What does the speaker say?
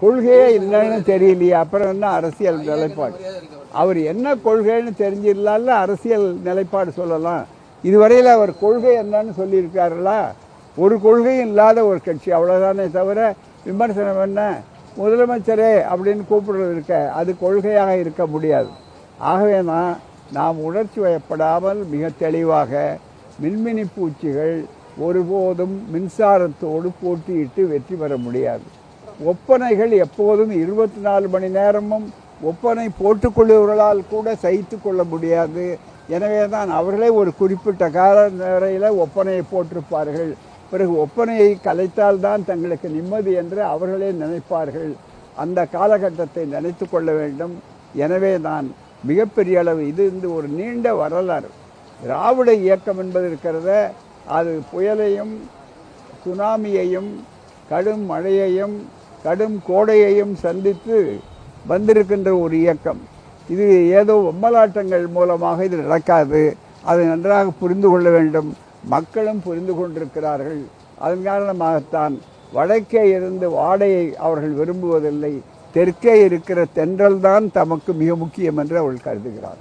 கொள்கையே என்னன்னு தெரியலையே, அப்புறம் என்ன அரசியல் நிலைப்பாடு? அவர் என்ன கொள்கைன்னு தெரிஞ்சிடலாம்ல, அரசியல் நிலைப்பாடு சொல்லலாம். இதுவரையில் அவர் கொள்கை என்னன்னு சொல்லியிருக்காருங்களா? ஒரு கொள்கையும் இல்லாத ஒரு கட்சி, அவ்வளோதானே தவிர விமர்சனம் என்ன முதலமைச்சரே அப்படின்னு கூப்பிடுறது இருக்க, அது கொள்கையாக இருக்க முடியாது. ஆகவே நாம் உணர்ச்சி வயப்படாமல் மிக தெளிவாக மின்மினி பூச்சிகள் ஒருபோதும் மின்சாரத்தோடு போட்டியிட்டு வெற்றி பெற முடியாது. ஒப்பனைகள் எப்போதும் 24 மணி நேரமும் ஒப்பனை போட்டுக்கொள்ளுவர்களால் கூட சகித்து கொள்ள முடியாது. எனவே தான் அவர்களே ஒரு குறிப்பிட்ட கால நேரையில் ஒப்பனையை போட்டிருப்பார்கள். பிறகு ஒப்பனையை கலைத்தால்தான் தங்களுக்கு நிம்மதி என்று அவர்களே நினைப்பார்கள். அந்த காலகட்டத்தை நினைத்து கொள்ள வேண்டும். எனவே தான் மிகப்பெரிய அளவு இது ஒரு நீண்ட வரலாறு. திராவிட இயக்கம் என்பது இருக்கிறத, அது புயலையும் சுனாமியையும் கடும் மழையையும் கடும் கோடையையும் சந்தித்து வந்திருக்கின்ற ஒரு இயக்கம். இது ஏதோ பொம்மலாட்டங்கள் மூலமாக இது நடக்காது. அதை நன்றாக புரிந்து கொள்ள வேண்டும். மக்களும் புரிந்து கொண்டிருக்கிறார்கள். அதன் காரணமாகத்தான் வடக்கே இருந்து வாடையை அவர்கள் விரும்புவதில்லை. தெற்கே இருக்கிற தென்றல் தான் தமக்கு மிக முக்கியம் என்று அவர்கள் கருதுகிறார்.